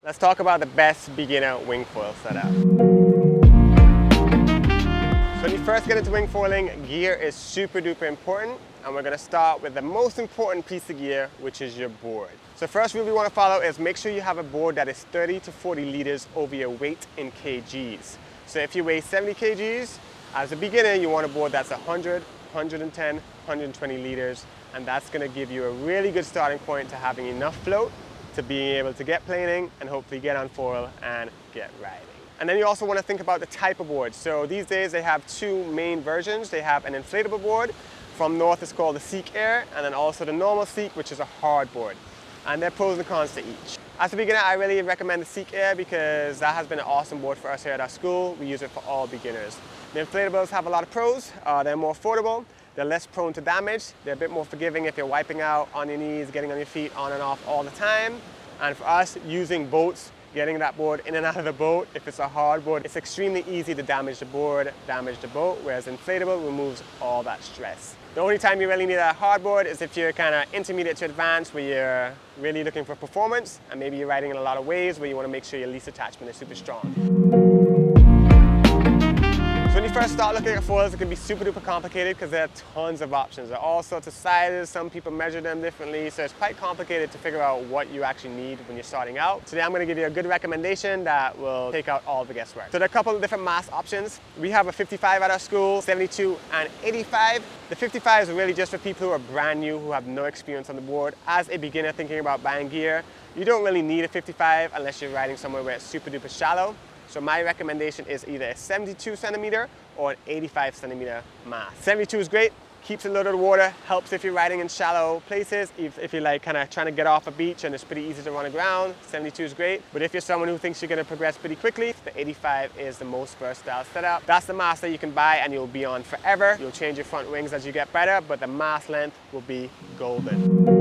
Let's talk about the best beginner wing foil setup. So when you first get into wing foiling, gear is super duper important, and we're going to start with the most important piece of gear, which is your board. So first rule we want to follow is make sure you have a board that is 30 to 40 liters over your weight in kgs. So if you weigh 70 kgs, as a beginner you want a board that's 100, 110, 120 liters, and that's going to give you a really good starting point to having enough float to being able to get planing and hopefully get on foil and get riding. And then you also want to think about the type of board. So these days they have two main versions. They have an inflatable board. From North it's called the Seek Air, and then also the normal Seek, which is a hard board. And there are pros and cons to each. As a beginner, I really recommend the Seek Air because that has been an awesome board for us here at our school. We use it for all beginners. The inflatables have a lot of pros. They're more affordable. They're less prone to damage. They're a bit more forgiving if you're wiping out on your knees, getting on your feet on and off all the time. And for us, using boats, getting that board in and out of the boat, if it's a hard board, it's extremely easy to damage the board, damage the boat, whereas inflatable removes all that stress. The only time you really need a hard board is if you're kind of intermediate to advanced, where you're really looking for performance, and maybe you're riding in a lot of waves where you want to make sure your least attachment is super strong. So when you first start looking at foils, it can be super duper complicated because there are tons of options. There are all sorts of sizes, some people measure them differently, so it's quite complicated to figure out what you actually need when you're starting out. Today I'm going to give you a good recommendation that will take out all the guesswork. So there are a couple of different mass options. We have a 55 at our school, 72 and 85. The 55 is really just for people who are brand new, who have no experience on the board. As a beginner thinking about buying gear, you don't really need a 55 unless you're riding somewhere where it's super duper shallow. So my recommendation is either a 72 centimeter or an 85 centimeter mass. 72 is great, keeps it low to the water, helps if you're riding in shallow places. If you're like kind of trying to get off a beach and it's pretty easy to run aground, 72 is great. But if you're someone who thinks you're going to progress pretty quickly, the 85 is the most versatile setup. That's the mass that you can buy and you'll be on forever. You'll change your front wings as you get better, but the mass length will be golden.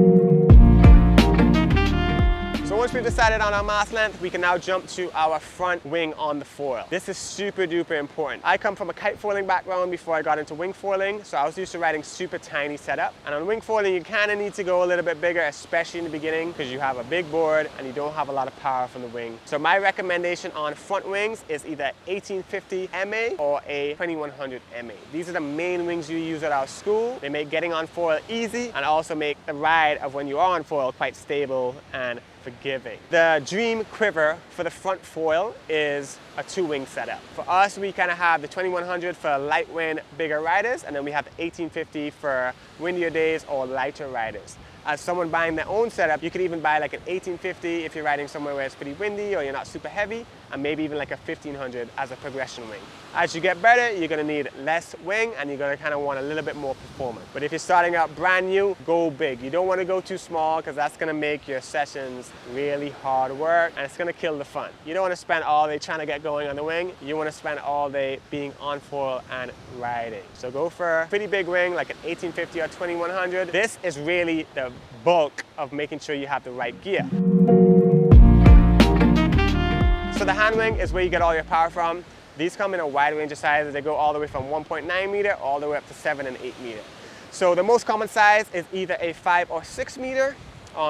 So once we've decided on our mass length, we can now jump to our front wing on the foil. This is super duper important. I come from a kite foiling background before I got into wing foiling, so I was used to riding super tiny setup. And on wing foiling, you kind of need to go a little bit bigger, especially in the beginning, because you have a big board and you don't have a lot of power from the wing. So my recommendation on front wings is either 1850 MA or a 2100 MA. These are the main wings you use at our school. They make getting on foil easy and also make the ride of when you are on foil quite stable and forgiving. The dream quiver for the front foil is a two-wing setup. For us, we kind of have the 2100 for light wind, bigger riders, and then we have the 1850 for windier days or lighter riders. As someone buying their own setup, you could even buy like an 1850 if you're riding somewhere where it's pretty windy or you're not super heavy, and maybe even like a 1500 as a progression wing. As you get better, you're gonna need less wing and you're gonna kind of want a little bit more performance. But if you're starting out brand new, go big. You don't wanna go too small because that's gonna make your sessions really hard work and it's gonna kill the fun. You don't wanna spend all day trying to get going on the wing. You wanna spend all day being on foil and riding. So go for a pretty big wing like an 1850 or 2100. This is really the bulk of making sure you have the right gear. So the hand wing is where you get all your power from. These come in a wide range of sizes. They go all the way from 1.9 meter all the way up to 7 and 8 meter. So the most common size is either a 5 or 6 meter.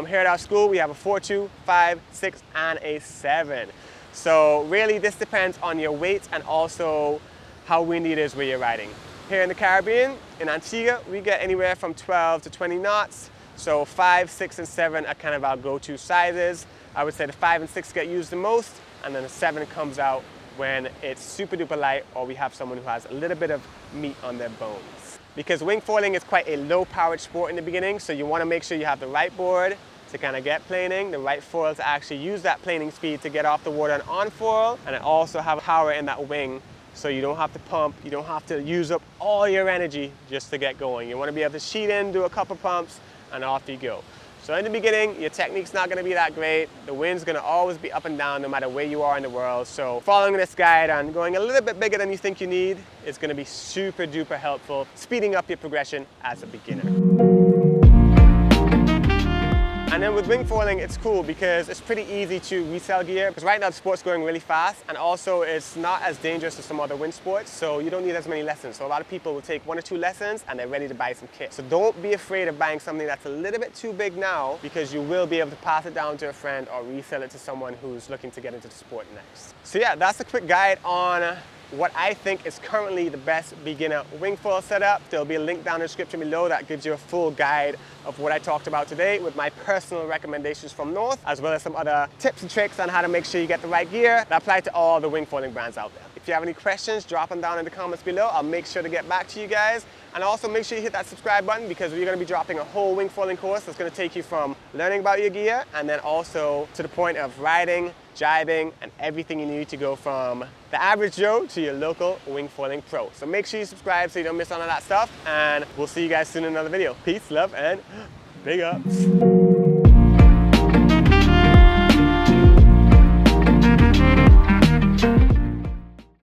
Here at our school we have a 4.2, 5, 6 and a 7. So really this depends on your weight and also how windy it is where you're riding. Here in the Caribbean, in Antigua, we get anywhere from 12 to 20 knots. So 5, 6 and 7 are kind of our go-to sizes. I would say the 5 and 6 get used the most, and then the 7 comes out when it's super duper light or we have someone who has a little bit of meat on their bones. Because wing foiling is quite a low powered sport in the beginning, so you want to make sure you have the right board to kind of get planing, the right foil to actually use that planing speed to get off the water and on foil, and then also have power in that wing so you don't have to pump, you don't have to use up all your energy just to get going. You want to be able to sheet in, do a couple pumps, and off you go. So in the beginning, your technique's not gonna be that great. The wind's gonna always be up and down no matter where you are in the world. So following this guide and going a little bit bigger than you think you need is gonna be super duper helpful, speeding up your progression as a beginner. And then with wingfoiling, it's cool because it's pretty easy to resell gear, because right now the sport's going really fast, and also it's not as dangerous as some other wind sports, so you don't need as many lessons. So a lot of people will take 1 or 2 lessons and they're ready to buy some kit. So don't be afraid of buying something that's a little bit too big now, because you will be able to pass it down to a friend or resell it to someone who's looking to get into the sport next. So yeah, that's a quick guide on what I think is currently the best beginner wingfoil setup. There'll be a link down in the description below that gives you a full guide of what I talked about today with my personal recommendations from North, as well as some other tips and tricks on how to make sure you get the right gear that apply to all the wingfoiling brands out there. If you have any questions, drop them down in the comments below. I'll make sure to get back to you guys. And also make sure you hit that subscribe button, because we're going to be dropping a whole wingfoiling course that's going to take you from learning about your gear and then also to the point of riding, jibing, and everything you need to go from the average Joe to your local wingfoiling pro. So make sure you subscribe so you don't miss none of that stuff, and we'll see you guys soon in another video. Peace, love, and big ups.